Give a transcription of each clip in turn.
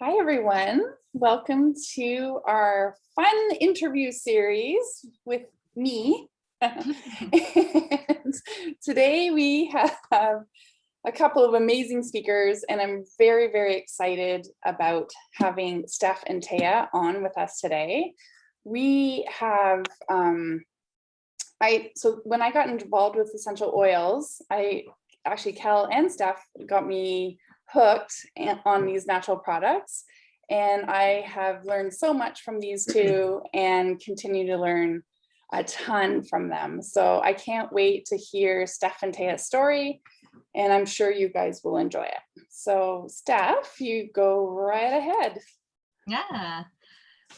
Hi, everyone. Welcome to our fun interview series with me. And today we have a couple of amazing speakers, and I'm very, very excited about having Steph and Tehya on with us today. We have, so when I got involved with essential oils, Kel and Steph got me hooked on these natural products, and I have learned so much from these two and continue to learn a ton from them. So I can't wait to hear Steph and Tehya's story, and I'm sure you guys will enjoy it. So Steph, you go right ahead. Yeah.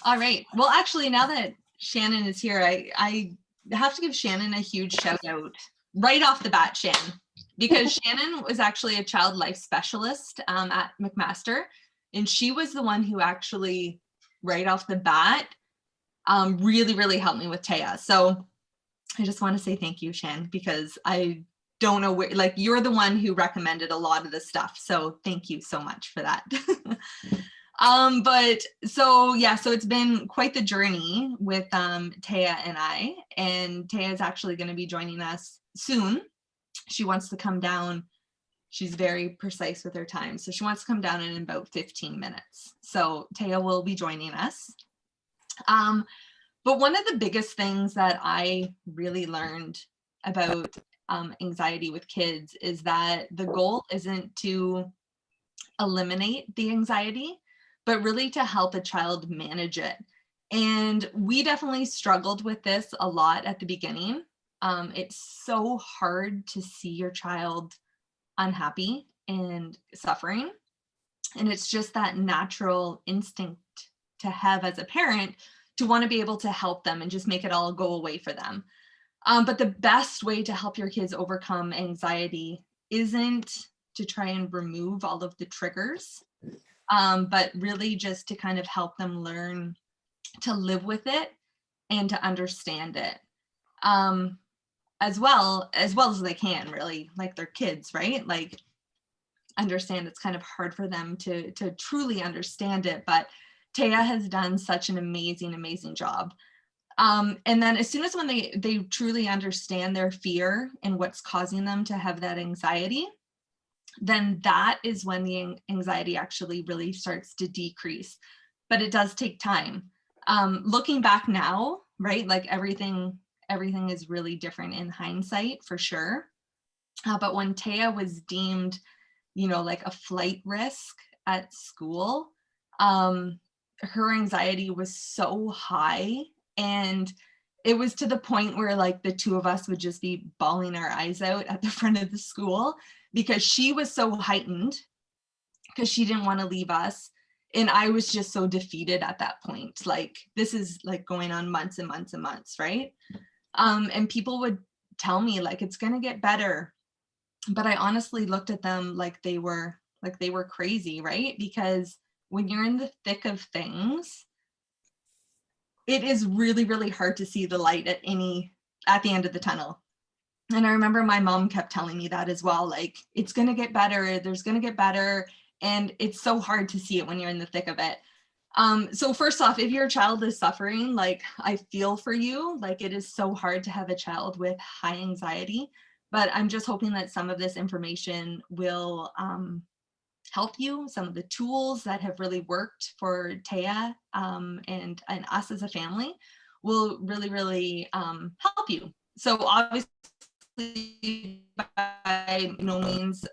All right. Well, actually, now that Shannon is here, I have to give Shannon a huge shout out right off the bat, Shannon, because Shannon was actually a child life specialist at McMaster, and she was the one who actually, right off the bat, really, really helped me with Tehya. So I just want to say thank you, Shannon, because I don't know where, like, you're the one who recommended a lot of this stuff. So thank you so much for that. But so it's been quite the journey with Tehya and I, and Tehya is actually going to be joining us soon. She wants to come down. She's very precise with her time. So she wants to come down in about 15 minutes. So Tehya will be joining us. But one of the biggest things that I really learned about anxiety with kids is that the goal isn't to eliminate the anxiety, but really to help a child manage it. And we definitely struggled with this a lot at the beginning. It's so hard to see your child unhappy and suffering. And it's just that natural instinct to have as a parent to want to be able to help them and just make it all go away for them. But the best way to help your kids overcome anxiety isn't to try and remove all of the triggers, but really just to kind of help them learn to live with it and to understand it, as well as they can, really, like they're kids, right? Like, understand it's kind of hard for them to truly understand it, but Tehya has done such an amazing job. And then as soon as when they truly understand their fear and what's causing them to have that anxiety, then that is when the anxiety actually really starts to decrease. But it does take time. Looking back now, right, like everything is really different in hindsight, for sure. But when Tehya was deemed, like a flight risk at school, her anxiety was so high, and it was to the point where, like, the two of us would just be bawling our eyes out at the front of the school because she was so heightened because she didn't want to leave us. And I was just so defeated at that point. Like, this is like going on months and months and months, right? And people would tell me, like, it's going to get better. But I honestly looked at them like they were crazy, right? Because when you're in the thick of things, it is really, really hard to see the light at the end of the tunnel. And I remember my mom kept telling me that as well, like, it's going to get better, there's going to get better. And it's so hard to see it when you're in the thick of it. So first off, if your child is suffering, like, I feel for you. Like, it is so hard to have a child with high anxiety, but I'm just hoping that some of this information will help you. Some of the tools that have really worked for Tehya and us as a family will really, really help you. So obviously, by no means,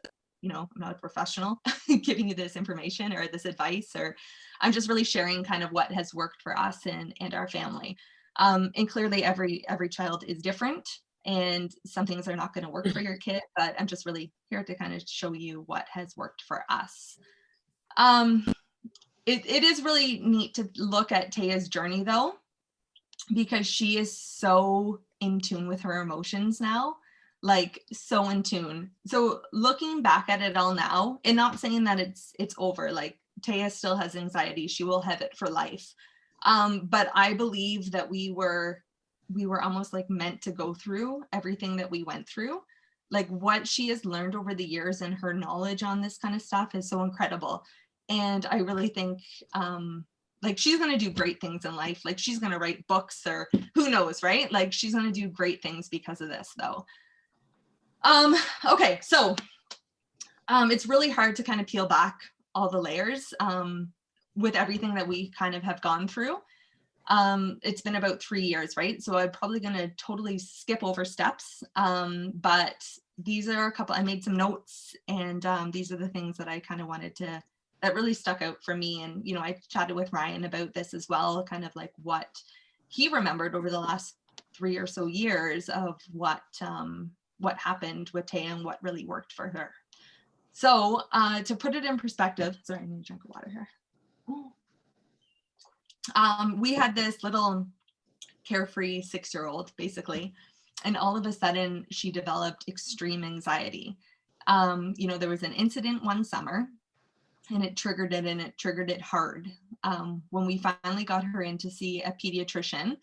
I'm not a professional giving you this information or this advice, or I'm just really sharing kind of what has worked for us and our family. And clearly every child is different, and some things are not going to work for your kid, but I'm just really here to kind of show you what has worked for us. It is really neat to look at Tehya's journey, though, because she is so in tune with her emotions now, like so in tune. So looking back at it all now, and not saying that it's over, like, Tehya still has anxiety, she will have it for life. But I believe that we were almost like meant to go through everything that we went through. Like, what she has learned over the years and her knowledge on this kind of stuff is so incredible. And I really think like she's going to do great things in life. Like she's going to write books or who knows, right? Like she's going to do great things because of this though. Okay, so it's really hard to kind of peel back all the layers with everything that we kind of have gone through. It's been about 3 years, right? So I'm probably going to totally skip over steps. But these are a couple, I made some notes, and these are the things that I kind of wanted to, that really stuck out for me. And, you know, I chatted with Ryan about this as well, kind of like what he remembered over the last 3 or so years of what happened with Tehya and what really worked for her. So to put it in perspective, sorry, I need a drink of water here. We had this little carefree 6-year-old basically, and all of a sudden she developed extreme anxiety. You know, there was an incident one summer and it triggered it, and it triggered it hard. When we finally got her in to see a pediatrician,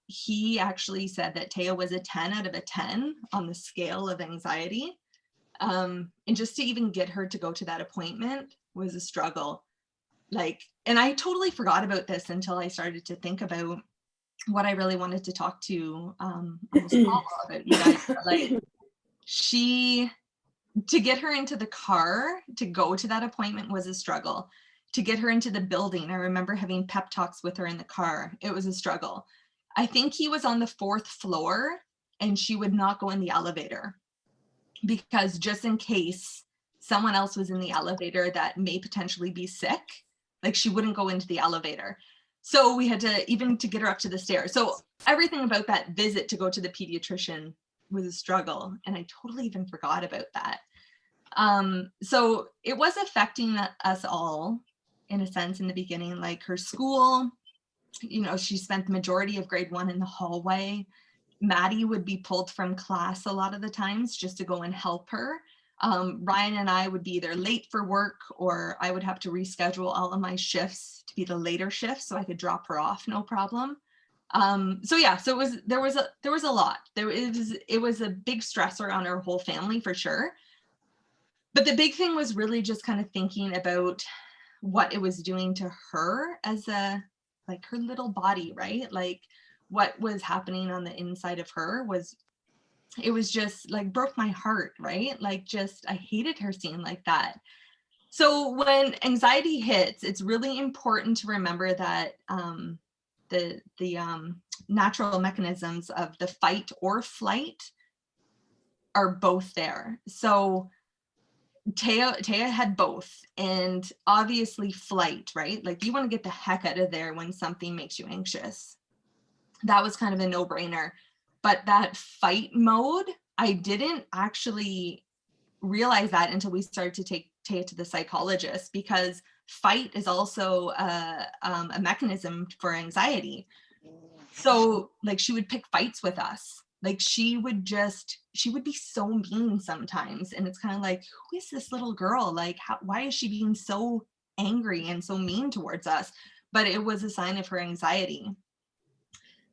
he actually said that Tehya was a 10 out of a 10 on the scale of anxiety. And just to even get her to go to that appointment was a struggle. Like, and I totally forgot about this until I started to think about what I really wanted to talk to on this call about, you guys. Like, to get her into the car to go to that appointment was a struggle. To get her into the building, I remember having pep talks with her in the car. It was a struggle. I think he was on the 4th floor and she would not go in the elevator, because just in case someone else was in the elevator that may potentially be sick, like she wouldn't go into the elevator. So we had to, even to get her up to the stairs. So everything about that visit to go to the pediatrician was a struggle. And I totally even forgot about that. So it was affecting us all in a sense in the beginning, like her school, you know, she spent the majority of grade 1 in the hallway. Maddie would be pulled from class a lot of the times just to go and help her. Ryan and I would be either late for work, or I would have to reschedule all of my shifts to be the later shifts so I could drop her off, no problem. So yeah, so there was a lot. It was a big stressor on our whole family for sure. But the big thing was really just kind of thinking about what it was doing to her as like her little body, right? Like what was happening on the inside of her was, it was just like broke my heart, right? Like just, I hated her seeing like that. So when anxiety hits, it's really important to remember that the natural mechanisms of the fight or flight are both there. So Tehya had both, and obviously flight, right? Like you want to get the heck out of there when something makes you anxious. That was kind of a no-brainer. But that fight mode, I didn't actually realize that until we started to take Tehya to the psychologist, because fight is also a mechanism for anxiety. So like she would pick fights with us. Like she would be so mean sometimes. And it's kind of like, who is this little girl? Like, why is she being so angry and so mean towards us? But it was a sign of her anxiety.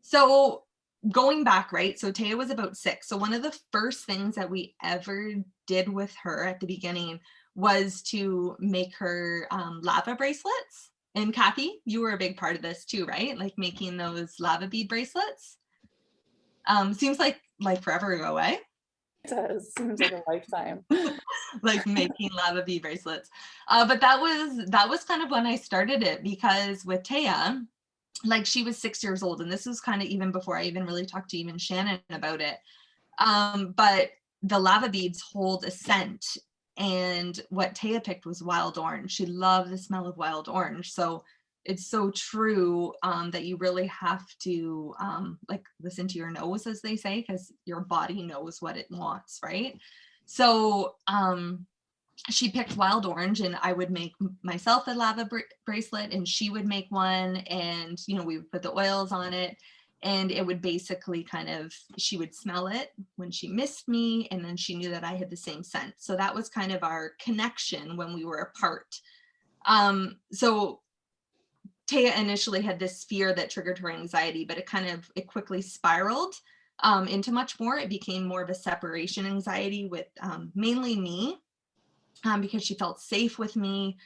So going back, right? So Tehya was about 6. So one of the first things that we ever did with her at the beginning was to make her lava bracelets. And Kathy, you were a big part of this too, right? Like making those lava bead bracelets. Seems like forever ago, eh? It does. Seems like a lifetime. Like making lava bead bracelets. But that was kind of when I started it, because with Tehya, like she was 6 years old, and this was kind of even before I even really talked to even Shannon about it. But the lava beads hold a scent, and what Tehya picked was wild orange. She loved the smell of wild orange. So it's so true that you really have to like listen to your nose, as they say, because your body knows what it wants, right? So she picked wild orange, and I would make myself a lava bracelet, and she would make one, and you know, we would put the oils on it, and it would basically kind of, she would smell it when she missed me, and then she knew that I had the same scent. So that was kind of our connection when we were apart. So Tehya initially had this fear that triggered her anxiety, but it quickly spiraled into much more. It became more of a separation anxiety with mainly me. because she felt safe with me.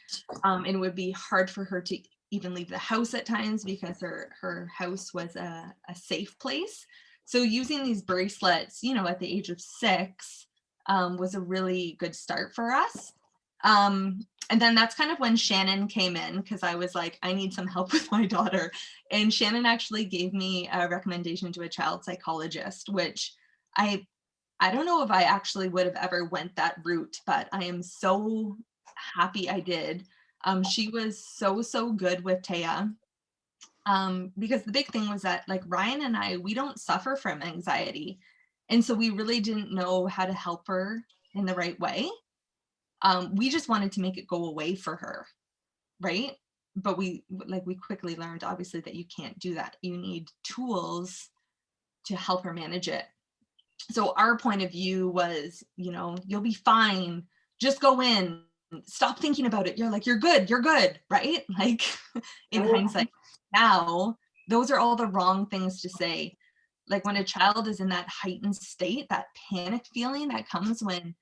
And it would be hard for her to even leave the house at times because her house was a safe place. So using these bracelets, you know, at the age of 6 was a really good start for us. And then that's kind of when Shannon came in, because I was like, I need some help with my daughter. And Shannon actually gave me a recommendation to a child psychologist, which I don't know if I actually would have ever went that route, but I am so happy I did. She was so good with Tehya. Because the big thing was that, like, Ryan and I, we don't suffer from anxiety. And so we really didn't know how to help her in the right way. We just wanted to make it go away for her, right? But we quickly learned, obviously, that you can't do that. You need tools to help her manage it. So our point of view was, you know, you'll be fine. Just go in. Stop thinking about it. You're good. You're good, right? Like, in hindsight, now, those are all the wrong things to say. Like, when a child is in that heightened state, that panic feeling that comes when,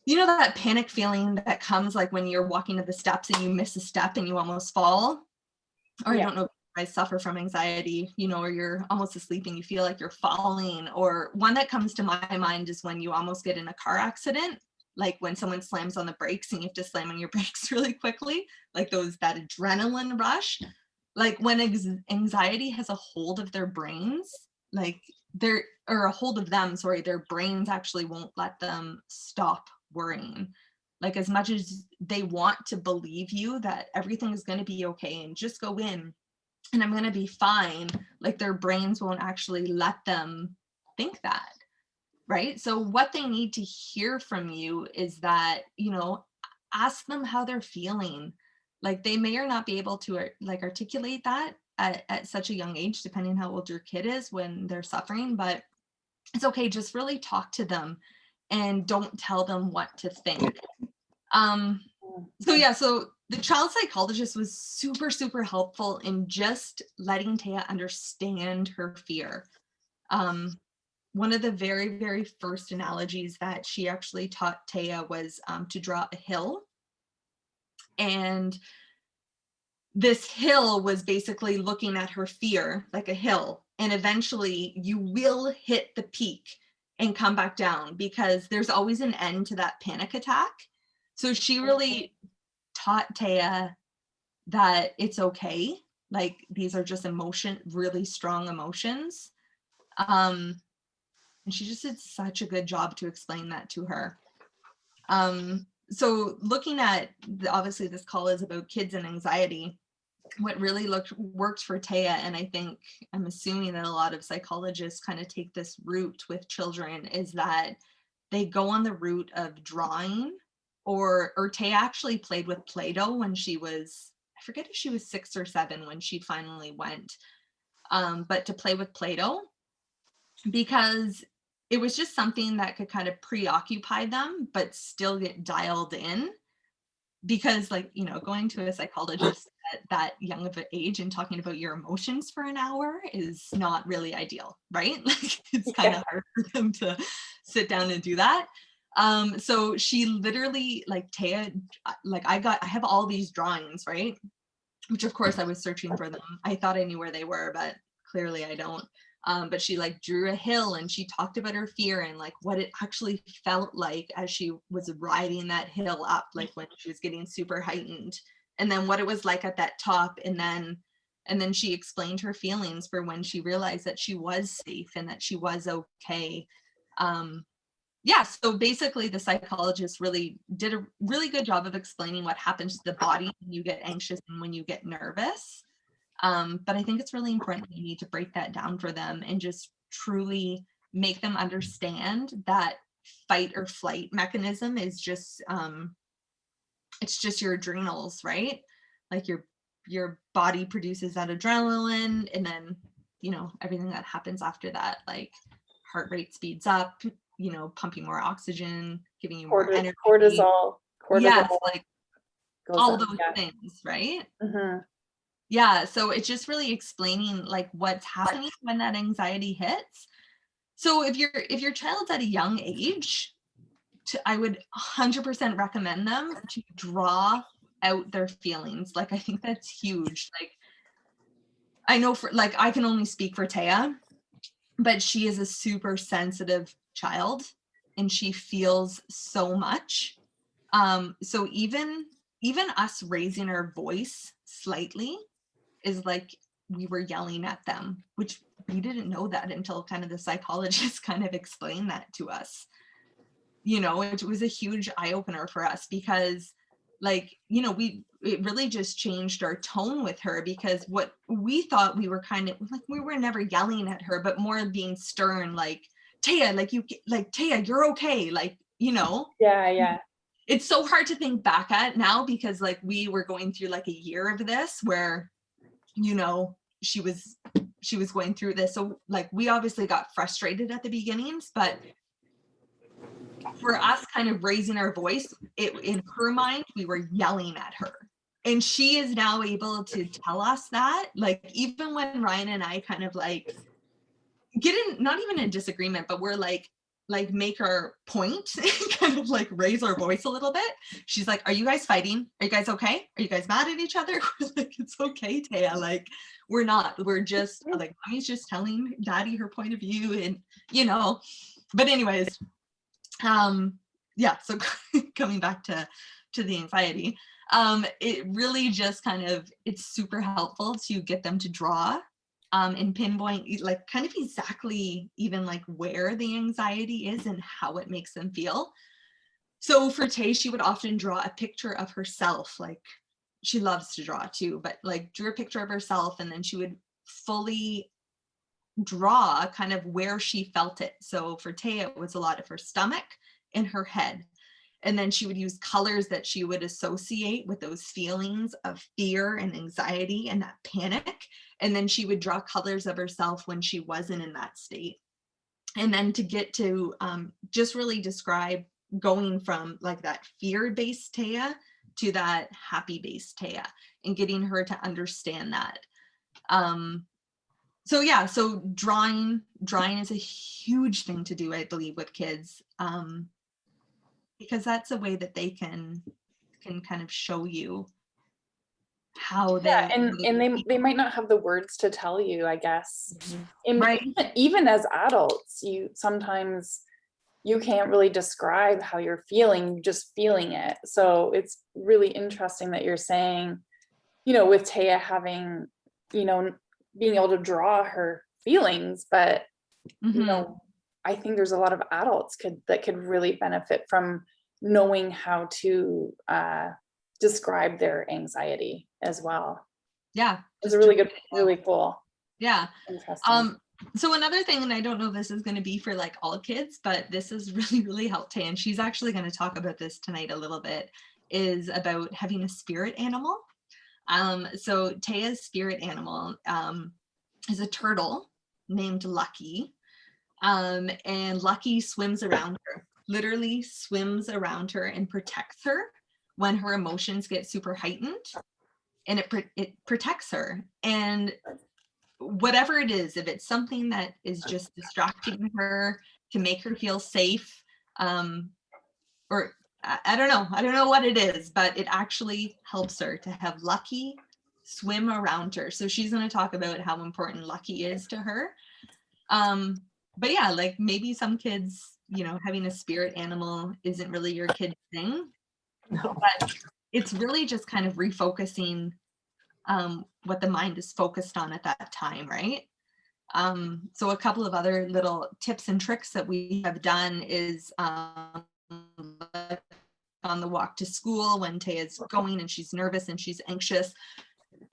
you know, that panic feeling that comes like when you're walking to the steps and you miss a step and you almost fall. Or I don't know if you guys suffer from anxiety, you know, or you're almost asleep and you feel like you're falling. Or one that comes to my mind is when you almost get in a car accident, like when someone slams on the brakes and you have to slam on your brakes really quickly, like that adrenaline rush. Like when anxiety has a hold of their brains, like a hold of them, sorry, their brains actually won't let them stop worrying. Like, as much as they want to believe you that everything is going to be okay and just go in and I'm going to be fine, like, their brains won't actually let them think that, right? So what they need to hear from you is that, you know, ask them how they're feeling. Like, they may or not be able to like articulate that at such a young age, depending how old your kid is when they're suffering, but it's okay. Just really talk to them and don't tell them what to think. So the child psychologist was super helpful in just letting Tehya understand her fear. One of the very first analogies that she actually taught Tehya was to draw a hill. And this hill was basically looking at her fear like a hill. And eventually you will hit the peak and come back down, because there's always an end to that panic attack. So she really taught Tehya that it's okay. Like, these are just really strong emotions. And she just did such a good job to explain that to her. So looking at, obviously this call is about kids and anxiety. What really worked for Tehya, and I'm assuming that a lot of psychologists kind of take this route with children, is that they go on the route of drawing, or Tehya actually played with Play-Doh when she was, I forget if she was 6 or 7 when she finally went, but to play with Play-Doh, because it was just something that could kind of preoccupy them, but still get dialed in. Because, like, you know, going to a psychologist at that young of an age and talking about your emotions for an hour is not really ideal, right? Like, it's kind of hard for them to sit down and do that. So she literally, like, Tehya, like, I have all these drawings, right? Which of course I was searching for them. I thought I knew where they were, but clearly I don't. But she, like, drew a hill and she talked about her fear and, like, what it actually felt like as she was riding that hill up, like when she was getting super heightened, and then what it was like at that top, and then she explained her feelings for when she realized that she was safe and that she was okay. So basically the psychologist really did a really good job of explaining what happens to the body when you get anxious and when you get nervous. But I think it's really important that you need to break that down for them and just truly make them understand that fight or flight mechanism is just, it's just your adrenals, right? Like, your body produces that adrenaline, and then, you know, everything that happens after that, like heart rate speeds up, you know, pumping more oxygen, giving you more energy. Cortisol. Yes, like all up, those things, right? Mm-hmm. Yeah, so it's just really explaining, like, what's happening when that anxiety hits. So if your child's at a young age, I would 100% recommend them to draw out their feelings. Like, I think that's huge. Like, I know for, like, I can only speak for Tehya, but she is a super sensitive child and she feels so much. So even us raising our voice slightly is like we were yelling at them, which we didn't know that until kind of the psychologist kind of explained that to us. You know, it was a huge eye opener for us because, like, you know, it really just changed our tone with her, because what we thought, we were kind of like, we were never yelling at her, but more being stern, like, Tehya, Tehya, you're okay. Like, you know, Yeah. it's so hard to think back at now because like we were going through like a year of this where, you know, she was going through this. So like we obviously got frustrated at the beginnings, but for us kind of raising our voice, in her mind, we were yelling at her. And she is now able to tell us that, like, even when Ryan and I kind of like get in, not even in disagreement, but we're like make our point, kind of like raise our voice a little bit. She's like, are you guys fighting? Are you guys okay? Are you guys mad at each other? We're like, it's okay, Tehya. Like, we're not. We're just like, mommy's just telling daddy her point of view, and you know. But anyways, yeah, so coming back to the anxiety, it really just kind of, it's super helpful to get them to draw, and pinpoint like kind of exactly even like where the anxiety is and how it makes them feel. So for Tay, she would often draw a picture of herself. Like, she loves to draw too, but like drew a picture of herself, and then she would fully draw kind of where she felt it. So for Tehya, it was a lot of her stomach and her head. And then she would use colors that she would associate with those feelings of fear and anxiety and that panic. And then she would draw colors of herself when she wasn't in that state. And then to get to just really describe going from like that fear-based Tehya to that happy-based Tehya, and getting her to understand that. So yeah, so drawing is a huge thing to do, I believe, with kids, because that's a way that they can kind of show you how Yeah, they and they might not have the words to tell you, I guess. And right. even as adults, you sometimes you can't really describe how you're feeling, just feeling it. So it's really interesting that you're saying, you know, with Tehya having, you know, being able to draw her feelings, but you know, I think there's a lot of adults that could really benefit from knowing how to describe their anxiety as well. Yeah, It's a really good, really cool. Yeah. Interesting. So another thing, and I don't know if this is going to be for like all kids, but this has really helped Tay, and she's actually going to talk about this tonight a little bit, is about having a spirit animal. So Tehya's spirit animal is a turtle named Lucky. And Lucky swims around her, literally swims around her and protects her when her emotions get super heightened, and it protects her. And whatever it is, if it's something that is just distracting her to make her feel safe, or I don't know what it is, but it actually helps her to have Lucky swim around her. So she's going to talk about how important Lucky is to her. But yeah, like maybe some kids, you know, having a spirit animal isn't really your kid's thing. No. But it's really just kind of refocusing what the mind is focused on at that time, right? So a couple of other little tips and tricks that we have done is on the walk to school when Tehya's going and she's nervous and she's anxious.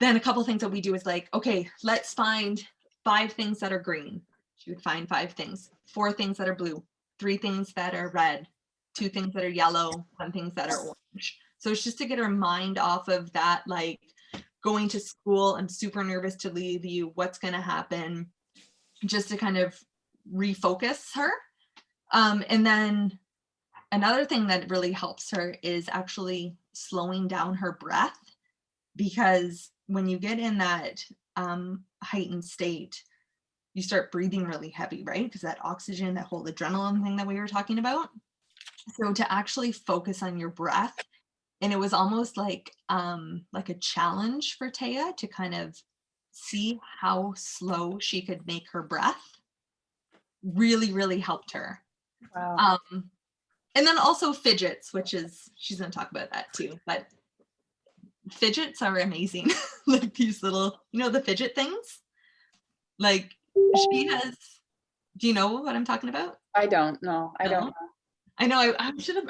Then a couple of things that we do is like, okay, let's find 5 things that are green. She would find 5 things, 4 things that are blue, 3 things that are red, 2 things that are yellow, 1 things that are orange. So it's just to get her mind off of that, like, going to school, I'm super nervous to leave you, what's going to happen, just to kind of refocus her. And then another thing that really helps her is actually slowing down her breath, because when you get in that heightened state, you start breathing really heavy, right? Because that oxygen, that whole adrenaline thing that we were talking about. So to actually focus on your breath, and it was almost like a challenge for Tehya to kind of see how slow she could make her breath, really, really helped her. Wow. And then also fidgets, which is, she's going to talk about that too, but fidgets are amazing. Like these little, the fidget things. Like she has, do you know what I'm talking about? I don't know. I don't No? know. I know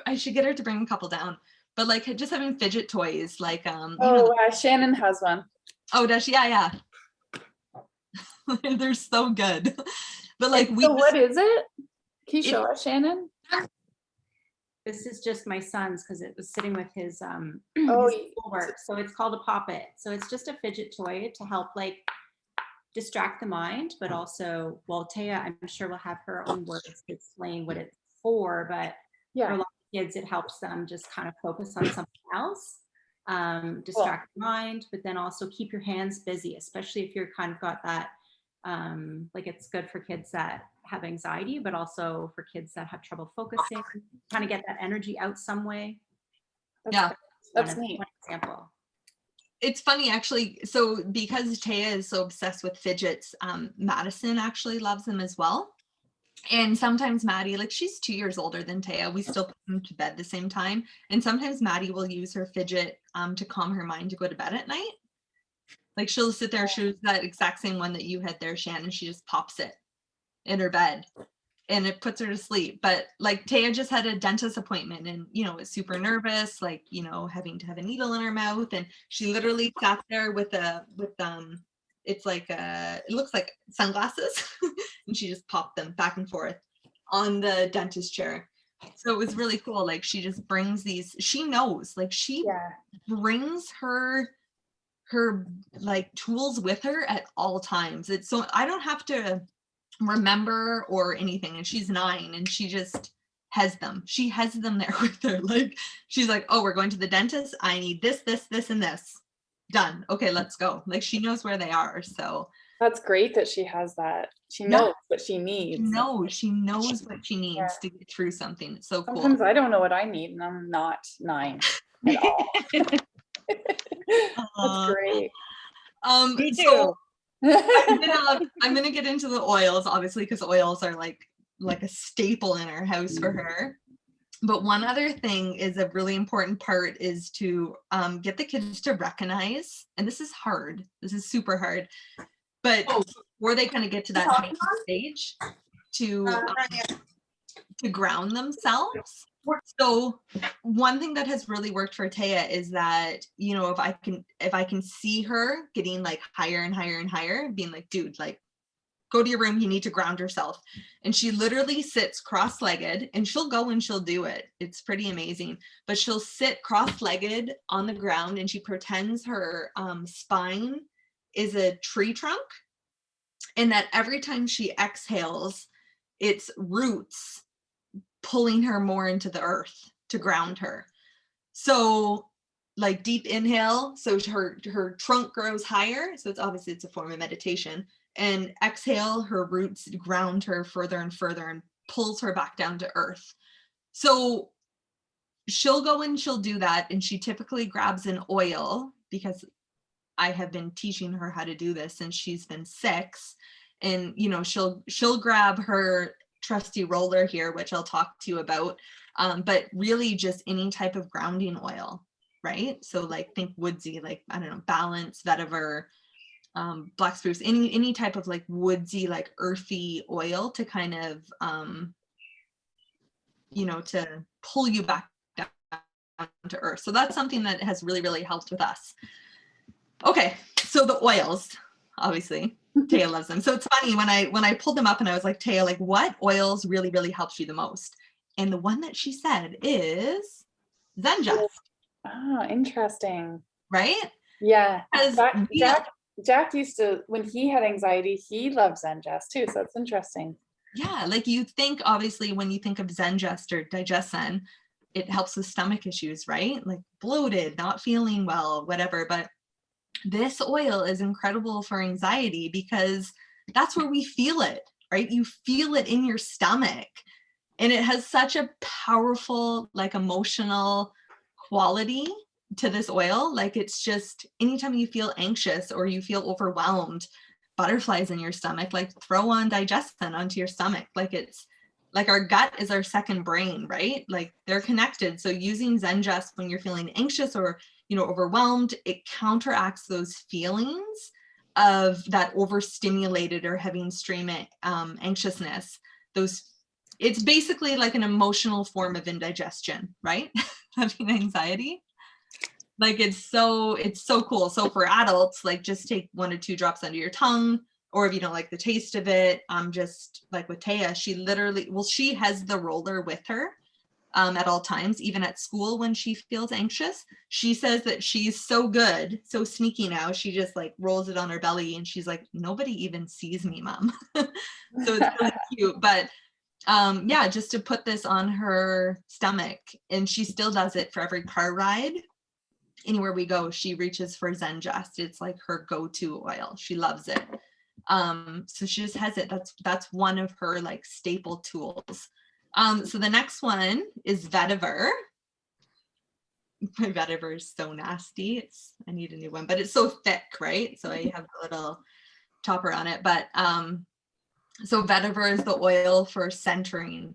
I should get her to bring a couple down. But like just having fidget toys, like Oh, Shannon has one. oh, does she? Yeah, yeah. They're so good. But like So what is it? Can you it- show us, Shannon? This is just my son's because it was sitting with his Oh, his schoolwork. So it's called a Pop-It. So it's just a fidget toy to help like distract the mind, but also, well, Tehya, I'm sure will have her own words to explain what it's for, but for a yeah. lot of kids, it helps them just kind of focus on something else, distract the mind, but then also keep your hands busy, especially if you're kind of got that, like it's good for kids that have anxiety, but also for kids that have trouble focusing, kind of get that energy out some way. Yeah. That's neat. One example. It's funny actually. So because Tehya is so obsessed with fidgets, Madison actually loves them as well. And sometimes Maddie, like she's 2 years older than Tehya, we still put them to bed the same time. And sometimes Maddie will use her fidget to calm her mind to go to bed at night. Like she'll sit there, she's that exact same one that you had there, Shannon. She just pops it in her bed and it puts her to sleep. But like Tehya just had a dentist appointment and, was super nervous, like, having to have a needle in her mouth. And she literally sat there with it's like, it looks like sunglasses and she just popped them back and forth on the dentist chair. So it was really cool. Like she just brings these, she knows, like she brings her like tools with her at all times. It's so I don't have to remember or anything, and she's 9 and she just has them. She has them there with her. Like she's like, oh, we're going to the dentist, I need this and this, done, okay, let's go. Like she knows where they are. So that's great that she has that. She knows what she needs. She knows what she needs to get through something. It's so cool. Sometimes I don't know what I need and I'm not 9 at all. That's great. Me too. So I'm gonna get into the oils, obviously, because oils are like a staple in our house for her. But one other thing is a really important part is to get the kids to recognize, and this is hard. This is super hard. But before they kind of get to that heightened stage, to ground themselves. So one thing that has really worked for Tehya is that, if I can see her getting like higher and higher and higher, being like, dude, like go to your room, you need to ground yourself. And she literally sits cross-legged and she'll go and she'll do it. It's pretty amazing. But she'll sit cross-legged on the ground and she pretends her spine is a tree trunk. And that every time she exhales, it's roots pulling her more into the earth to ground her. So like deep inhale, so her trunk grows higher. So it's a form of meditation. And exhale, her roots ground her further and further and pulls her back down to earth. So she'll go and she'll do that. And she typically grabs an oil, because I have been teaching her how to do this since she's been 6. And, she'll grab her trusty roller here, which I'll talk to you about. But really just any type of grounding oil, right? So like think woodsy, like, I don't know, Balance, vetiver, black spruce, any type of like woodsy, like earthy oil to kind of, to pull you back down to earth. So that's something that has really, really helped with us. Okay, so the oils, obviously, Tehya loves them. So it's funny when I pulled them up and I was like, Tehya, like what oils really, really helps you the most? And the one that she said is Zengest. Oh, interesting. Right? Yeah. Jack used to, when he had anxiety, he loved Zengest too. So it's interesting. Yeah, like you think, obviously, when you think of Zengest or Digesten, it helps with stomach issues, right? Like bloated, not feeling well, whatever. But this oil is incredible for anxiety because that's where we feel it, right? You feel it in your stomach. And it has such a powerful, like, emotional quality to this oil. Like, it's just anytime you feel anxious or you feel overwhelmed, butterflies in your stomach, like, throw on digestin onto your stomach. Like, it's like our gut is our second brain, right? Like, they're connected. So using Zengest when you're feeling anxious or, you know, overwhelmed, it counteracts those feelings of that overstimulated or having extreme anxiousness. Those, it's basically like an emotional form of indigestion, right? Having anxiety. Like, it's so cool. So for adults, like, just take 1 or 2 drops under your tongue, or if you don't like the taste of it, just like with Tehya, she literally, well, she has the roller with her at all times, even at school when she feels anxious. She says that she's so good, so sneaky now. She just like rolls it on her belly and she's like, nobody even sees me, mom. So it's really cute. But yeah, just to put this on her stomach, and she still does it for every car ride. Anywhere we go, she reaches for Zengest. It's like her go-to oil. She loves it. So she just has it. That's one of her like staple tools. So the next one is vetiver. My vetiver is so nasty. I need a new one, but it's so thick, right? So I have a little topper on it. But so vetiver is the oil for centering.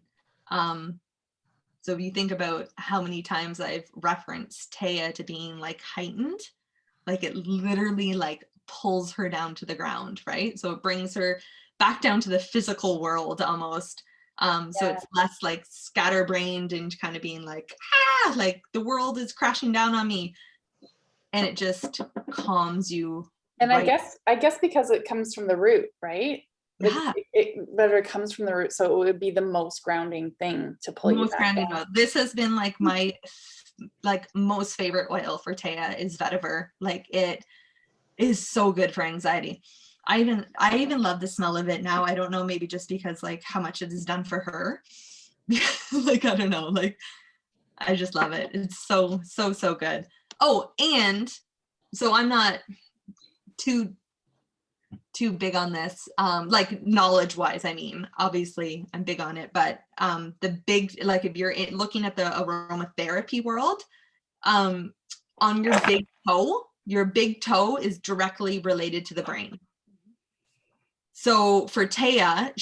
So if you think about how many times I've referenced Tehya to being like heightened, like it literally like pulls her down to the ground, right? So it brings her back down to the physical world almost. So it's less like scatterbrained and kind of being like, like the world is crashing down on me. And it just calms you. And right. I guess because it comes from the root, right? Yeah. It comes from the root, so it would be the most grounding thing to pull you back down. Oil. This has been like my most favorite oil for Tehya is vetiver. Like, it is so good for anxiety. I even love the smell of it now. I don't know, maybe just because like how much it has done for her. Like, I don't know, like I just love it. It's so good. Oh, and so I'm not too big on this, like knowledge wise. I mean, obviously I'm big on it, but the big, like if you're looking at the aromatherapy world, on your big toe is directly related to the brain. So for Tehya,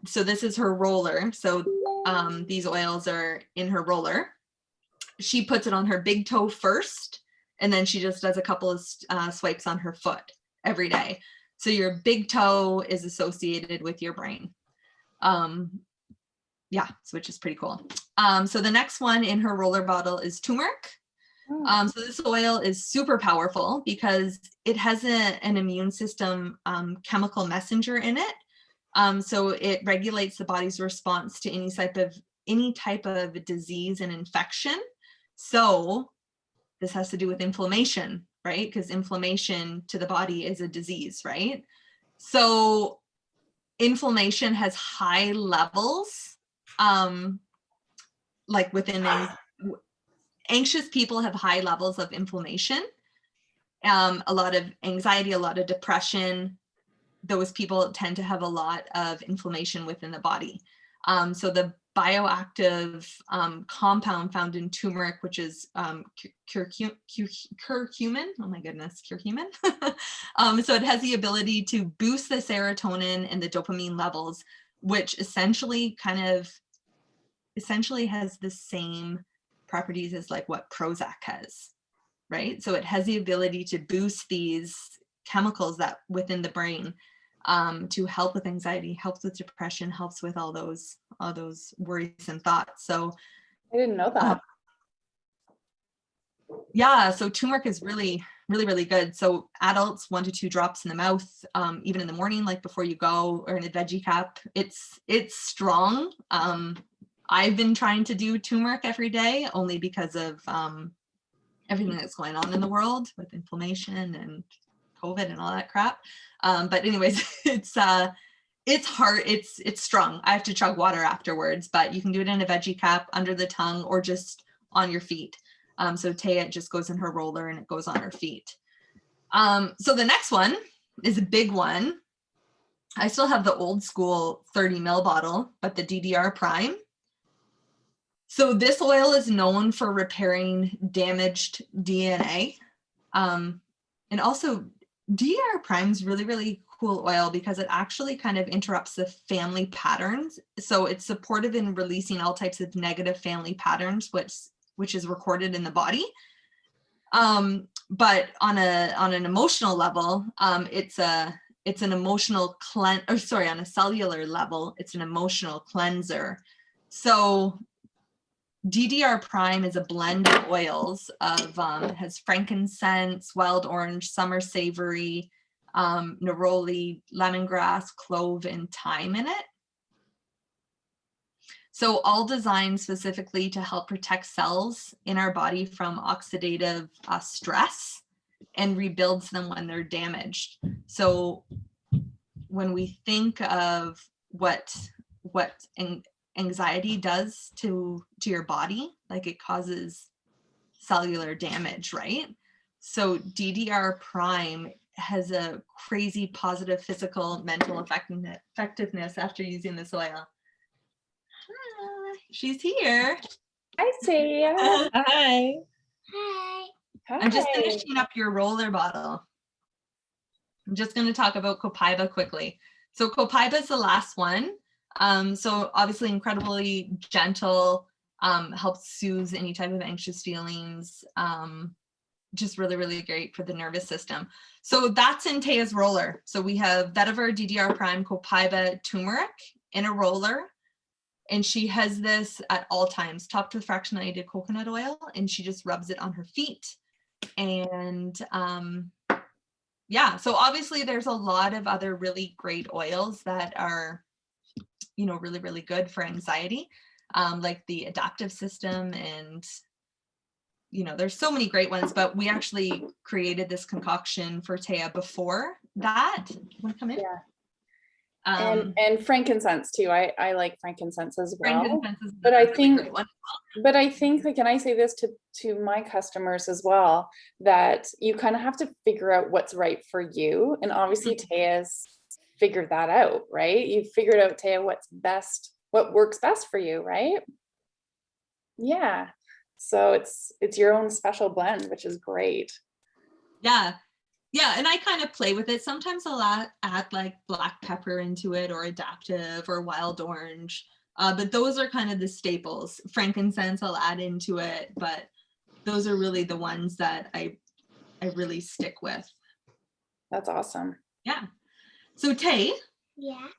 so this is her roller. So these oils are in her roller. She puts it on her big toe first, and then she just does a couple of swipes on her foot every day. So your big toe is associated with your brain. Yeah, so which is pretty cool. So the next one in her roller bottle is turmeric. So this oil is super powerful because it has an immune system chemical messenger in it. So it regulates the body's response to any type of disease and infection. So this has to do with inflammation, right? Because inflammation to the body is a disease, right? So inflammation has high levels, like within anxious people have high levels of inflammation, a lot of anxiety, a lot of depression. Those people tend to have a lot of inflammation within the body. So the bioactive compound found in turmeric, which is curcumin. Oh my goodness, curcumin. So it has the ability to boost the serotonin and the dopamine levels, which essentially has the same properties as like what Prozac has, right? So it has the ability to boost these chemicals that within the brain to help with anxiety, helps with depression, helps with all those worrisome thoughts. So I didn't know that. Yeah, so turmeric is really good. So adults, 1 to 2 drops in the mouth, even in the morning, like before you go, or in a veggie cap. It's strong. I've been trying to do turmeric every day only because of everything that's going on in the world with inflammation and COVID and all that crap. But anyways, it's hard. It's strong. I have to chug water afterwards, but you can do it in a veggie cap under the tongue or just on your feet. So Tehya just goes in her roller and it goes on her feet. So the next one is a big one. I still have the old school 30 ml bottle, but the DDR Prime. So this oil is known for repairing damaged DNA. And also DDR Prime is really, really cool oil because it actually kind of interrupts the family patterns. So it's supportive in releasing all types of negative family patterns, which is recorded in the body. But on an emotional level, it's an emotional on a cellular level, it's an emotional cleanser. So DDR Prime is a blend of oils of has frankincense, wild orange, summer savory, neroli, lemongrass, clove, and thyme in it. So all designed specifically to help protect cells in our body from oxidative stress and rebuilds them when they're damaged. So when we think of what anxiety does to your body, like it causes cellular damage, right? So DDR Prime has a crazy positive physical, mental effectiveness after using this oil. She's here. Hi, Tehya. Hi. Hi. I'm just Hi. finishing up your roller bottle. I'm just going to talk about Copaiba quickly. So Copaiba is the last one. So obviously incredibly gentle, helps soothe any type of anxious feelings. Just really, really great for the nervous system. So that's in Tehya's roller. So we have vetiver, DDR Prime, Copaiba, turmeric in a roller. And she has this at all times, topped with fractionated coconut oil, and she just rubs it on her feet. And yeah, so obviously there's a lot of other really great oils that are, you know, really, really good for anxiety, like the adaptive system. And, you know, there's so many great ones, but we actually created this concoction for Tehya before that. You want to come in? Yeah. And frankincense too. I like frankincense as well. Frankincense is But I another really think, great one. but I think, like, and I say this to my customers as well, that you kind of have to figure out what's right for you. And obviously Tehya's figured that out, right? You've figured out, Tehya, what works best for you, right? Yeah. So it's your own special blend, which is great. Yeah. Yeah, and I kind of play with it. Sometimes I'll add like black pepper into it, or adaptive, or wild orange. But those are kind of the staples. Frankincense I'll add into it, but those are really the ones that I really stick with. That's awesome. Yeah. So Tay, Yeah.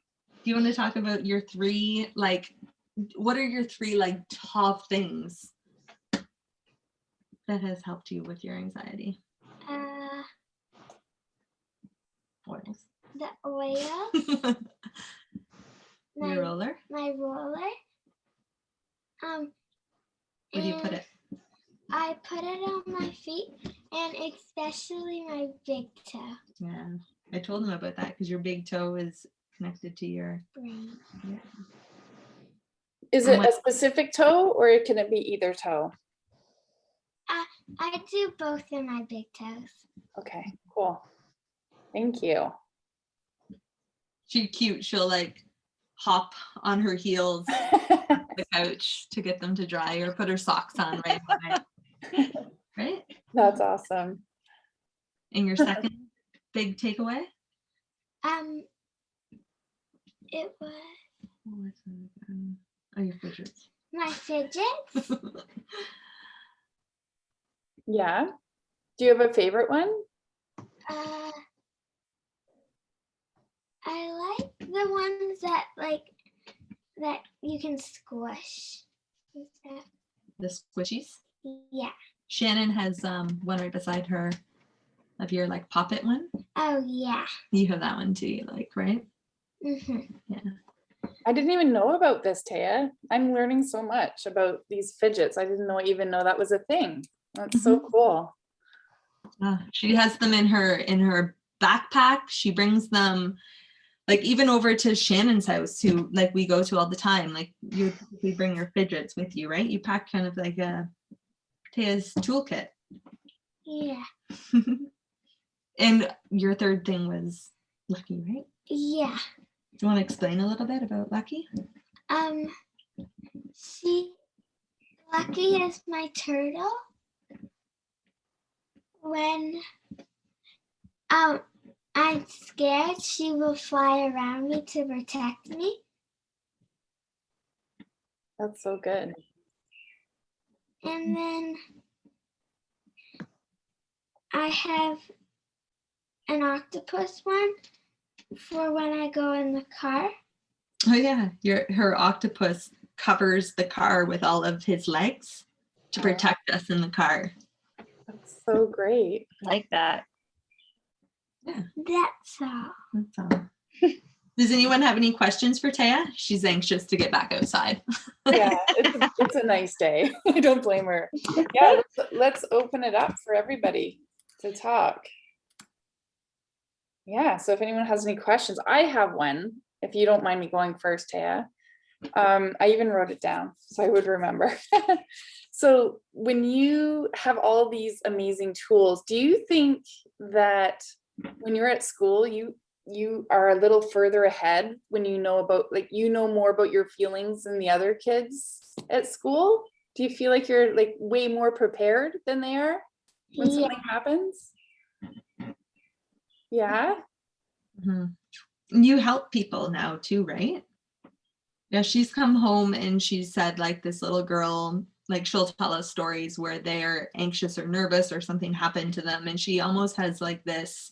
do you want to talk about your three, like, what are your three like top things that has helped you with your anxiety? Oils. The oil, Your roller? my roller. Where do you put it? I put it on my feet, and especially my big toe. Yeah, I told him about that because your big toe is connected to your Brain. yeah. Is it a specific toe, or can it be either toe? I do both in my big toes. Okay, cool. Thank you. She's cute. She'll like hop on her heels on the couch to get them to dry, or put her socks on right away. Right? That's awesome. And your second big takeaway? It was Oh, your fidgets. my fidgets. Yeah. Do you have a favorite one? I like the ones that you can squish. The squishies? Yeah. Shannon has one right beside her of your like poppet one. Oh yeah. You have that one too, you like, right? Mm-hmm. Yeah. I didn't even know about this, Tehya. I'm learning so much about these fidgets. I didn't even know that was a thing. That's so cool. She has them in her backpack. She brings them like even over to Shannon's house, who like we go to all the time. Like we bring your fidgets with you, right? You pack kind of like a Tehya's toolkit. Yeah. And your third thing was Lucky, right? Yeah. you want to explain a little bit about Lucky? Lucky is my turtle. When I'm scared, she will fly around me to protect me. That's so good. And then I have an octopus one for when I go in the car. Oh yeah, her octopus covers the car with all of his legs to protect us in the car. That's so great. Like that. Yeah, That's all. that's all. Does anyone have any questions for Tehya? She's anxious to get back outside. Yeah, it's a nice day. I don't blame her. Yeah, let's open it up for everybody to talk. Yeah, so if anyone has any questions, I have one, if you don't mind me going first, Tehya. I even wrote it down so I would remember. So when you have all these amazing tools, do you think that when you're at school, you are a little further ahead when you know about, like, you know more about your feelings than the other kids at school? Do you feel like you're like way more prepared than they are when something happens? Yeah. Mm-hmm. You help people now too, right? Yeah, she's come home and she said, like, this little girl, like, she'll tell us stories where they're anxious or nervous or something happened to them, and she almost has like this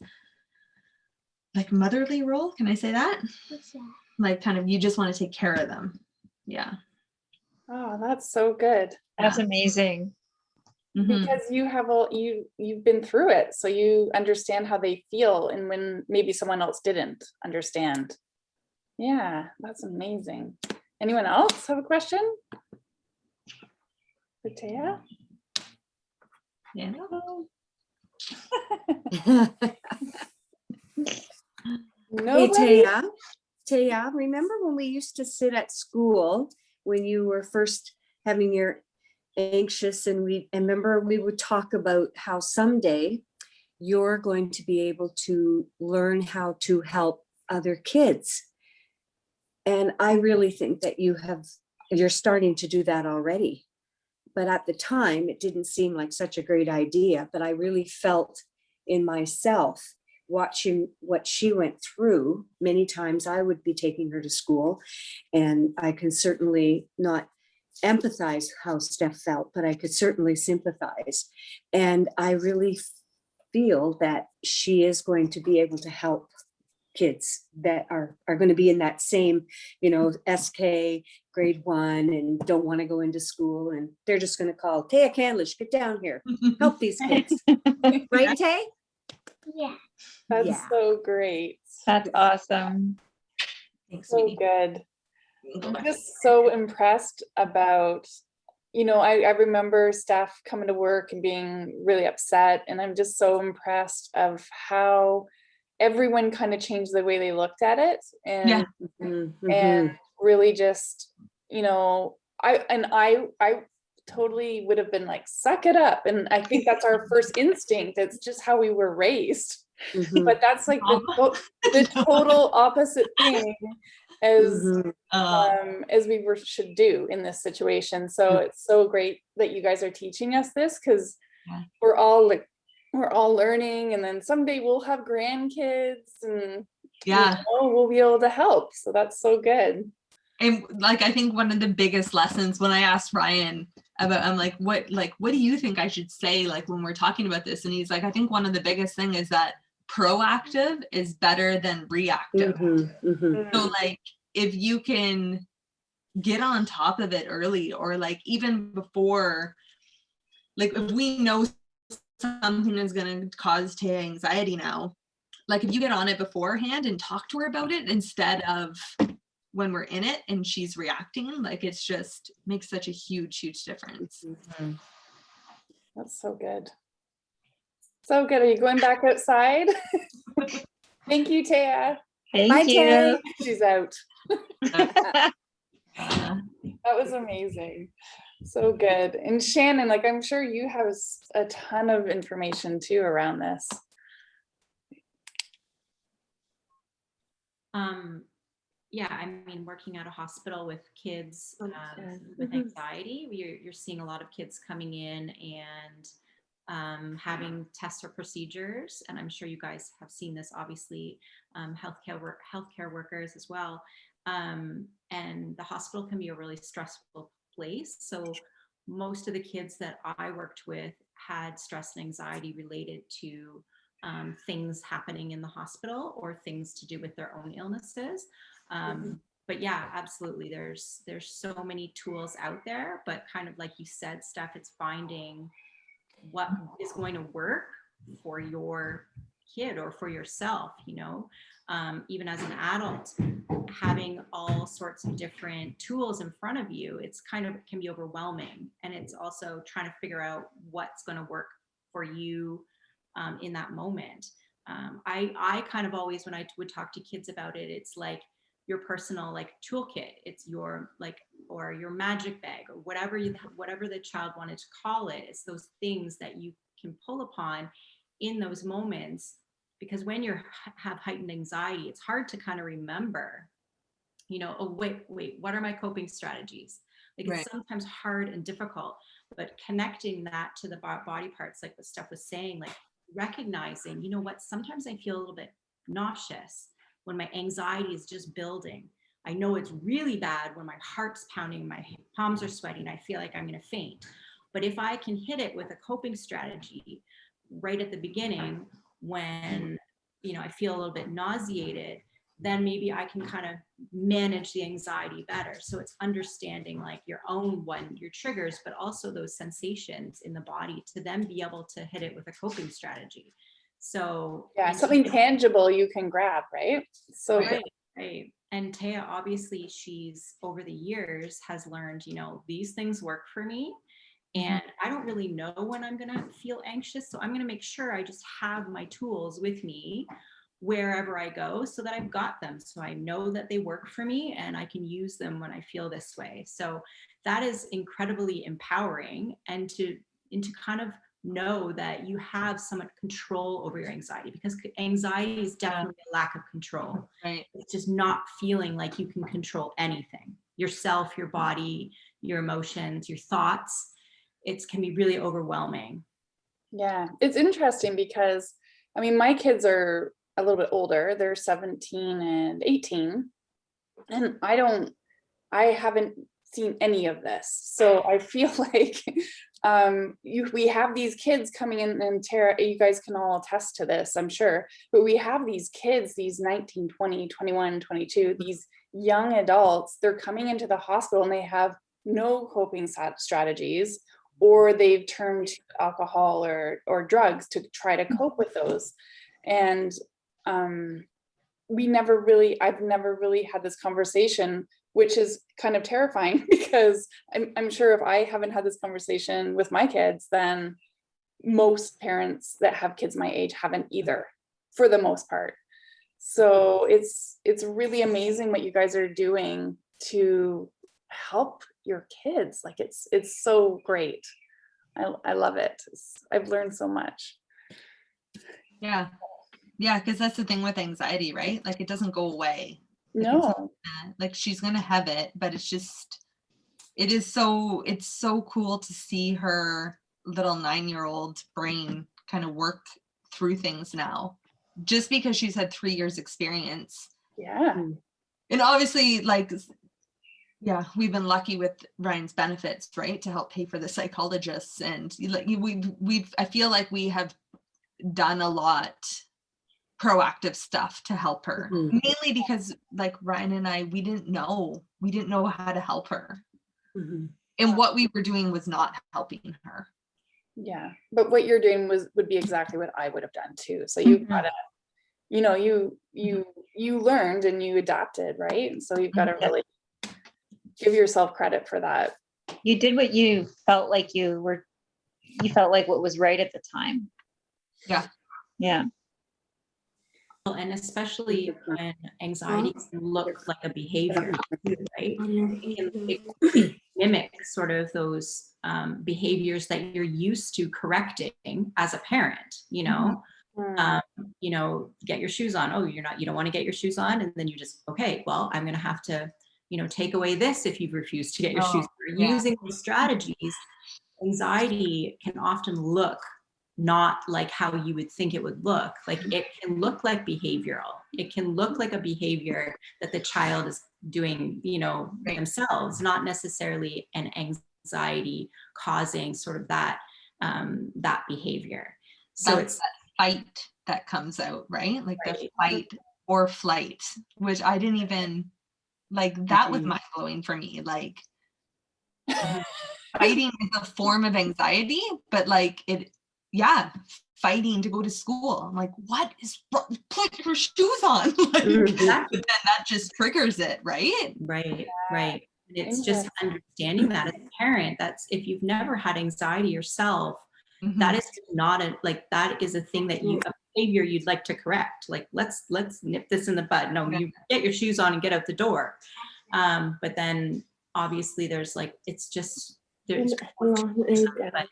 like motherly role. Can I say that? What's that? Like, kind of, you just want to take care of them. Yeah. Oh, that's so good. That's amazing. Mhm. Because you have you've been through it, so you understand how they feel, and when maybe someone else didn't understand. Yeah, that's amazing. Anyone else have a question for Tehya? Yeah. Nobody? Hey, Tehya, remember when we used to sit at school when you were first having your anxious, and remember we would talk about how someday you're going to be able to learn how to help other kids. And I really think that you're starting to do that already. But at the time, it didn't seem like such a great idea, but I really felt in myself, watching what she went through. Many times I would be taking her to school, and I can certainly not empathize how Steph felt, but I could certainly sympathize. And I really feel that she is going to be able to help kids that are going to be in that same, SK grade 1 and don't want to go into school, and they're just going to call, Tehya Candlish, get down here, help these kids. Right, Tay? Yeah. That's so great. That's awesome. Thanks, So sweetie. good. Go I'm back. just so impressed about, I remember Steph coming to work and being really upset, and I'm just so impressed of how everyone kind of changed the way they looked at it, and Yeah. and really just, I totally would have been like, suck it up, and I think that's our first instinct. It's just how we were raised. But that's like the total opposite thing as we should do in this situation. So it's so great that you guys are teaching us this, because we're all learning, and then someday we'll have grandkids, and we'll be able to help. So that's so good. And like, I think one of the biggest lessons when I asked Ryan about, I'm like, what do you think I should say, like, when we're talking about this? And he's like, I think one of the biggest thing is that proactive is better than reactive. So like, if you can get on top of it early, or like even before, like if we know something is going to cause Tehya anxiety now, like if you get on it beforehand and talk to her about it instead of when we're in it and she's reacting, like, it's just makes such a huge difference. That's so good. So good. Are you going back outside? Thank you, Tehya. Thank you. Tay. She's out. Uh, That was amazing. So good. And Shannon, like, I'm sure you have a ton of information too around this. Yeah, I mean, working at a hospital with kids Okay. with Mhm. anxiety, you're seeing a lot of kids coming in and having tests or procedures. And I'm sure you guys have seen this, obviously, healthcare workers as well. And the hospital can be a really stressful place. So most of the kids that I worked with had stress and anxiety related to things happening in the hospital or things to do with their own illnesses. But yeah, absolutely. There's so many tools out there, but kind of like you said, Steph, it's finding what is going to work for your kid or for yourself, you know. Even as an adult, having all sorts of different tools in front of you, it's kind of can be overwhelming. And it's also trying to figure out what's going to work for you in that moment. I kind of always, when I would talk to kids about it, it's like your personal like toolkit. It's your like, or your magic bag, or whatever the child wanted to call it. It's those things that you can pull upon in those moments, because when you have heightened anxiety, it's hard to kind of remember, you know, oh wait, what are my coping strategies? Like it's Right. sometimes hard and difficult, but connecting that to the body parts, like what Steph was saying, like recognizing, you know what, sometimes I feel a little bit nauseous when my anxiety is just building. I know it's really bad when my heart's pounding, my palms are sweating, I feel like I'm going to faint. But if I can hit it with a coping strategy right at the beginning, when, you know, I feel a little bit nauseated, then maybe I can kind of manage the anxiety better. So it's understanding like your triggers, but also those sensations in the body to then be able to hit it with a coping strategy. So Yeah, something tangible you can grab, right? So right, right. And Tehya, obviously, she's over the years has learned, you know, these things work for me. And I don't really know when I'm going to feel anxious. So I'm going to make sure I just have my tools with me wherever I go so that I've got them. So I know that they work for me and I can use them when I feel this way. So that is incredibly empowering, and to kind of know that you have somewhat control over your anxiety, because anxiety is definitely a lack of control. Right. It's just not feeling like you can control anything, yourself, your body, your emotions, your thoughts. It can be really overwhelming. yeah, it's interesting because I mean, my kids are a little bit older. They're 17 and 18. And I haven't seen any of this. So I feel like we have these kids coming in, and Tara, you guys can all attest to this, I'm sure, but we have these kids, these 19, 20, 21, 22, these young adults, they're coming into the hospital and they have no coping strategies, or they've turned to alcohol or drugs to try to cope with those. And I've never really had this conversation, which is kind of terrifying because I'm sure if I haven't had this conversation with my kids, then most parents that have kids my age haven't either, for the most part. So it's really amazing what you guys are doing to help your kids. Like it's so great. I love it. I've learned so much. Yeah. Yeah, because that's the thing with anxiety, right? Like it doesn't go away. No. Like she's gonna have it, but it's so cool to see her little 9-year-old brain kind of work through things now, just because she's had 3 years experience. Yeah. And obviously, like, yeah, we've been lucky with Ryan's benefits, right, to help pay for the psychologists, and like I feel like we have done a lot proactive stuff to help her, mainly because like Ryan and I, we didn't know how to help her, and what we were doing was not helping her. Yeah, but what you're doing would be exactly what I would have done too. So you've got to, you know, you learned and you adapted, right? So you've got to really give yourself credit for that. You did what you felt like what was right at the time. Yeah. Yeah. And especially when anxiety can look like a behavior, right? It mimics sort of those behaviors that you're used to correcting as a parent, you know, Mm. You know, get your shoes on. Oh, you don't want to get your shoes on. And then you just, okay, well, I'm going to have to, you know, take away this if you've refused to get your shoes on. yeah. Using these strategies, anxiety can often look not like how you would think it would look. Like it can look like behavioral. It can look like a behavior that the child is doing, you know, Right. themselves, not necessarily an anxiety causing sort of that that behavior. So That's it's that fight that comes out, right? Like the Right. fight or flight, which I didn't even like, that was Mhm. mind blowing for me. Like Mhm. fighting is a form of anxiety, but like yeah, fighting to go to school. I'm like, what is put your shoes on? Like, Exactly. but then that just triggers it, right? Right, right. And it's just Interesting. understanding that as a parent, that's if you've never had anxiety yourself, that Mhm. is not like that is a thing that a behavior you'd like to correct. Like let's nip this in the bud. No, Yeah. you get your shoes on and get out the door. But then obviously there's like it's just there's but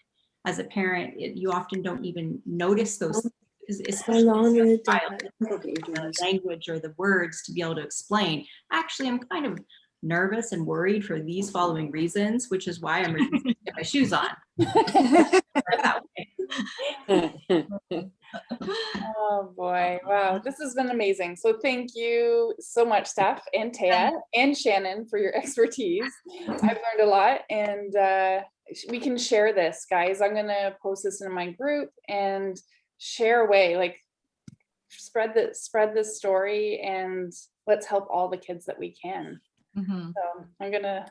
as a parent, you often don't even notice those things, especially as a child, the language or the words to be able to explain. Actually, I'm kind of nervous and worried for these following reasons, which is why I'm refusing to get my shoes on. That way. Oh boy, wow, this has been amazing. So thank you so much, Steph and Tehya and Shannon for your expertise. I've learned a lot, and we can share this, guys. I'm gonna post this in my group and share away, like spread this story, and let's help all the kids that we can. Mhm. So I'm gonna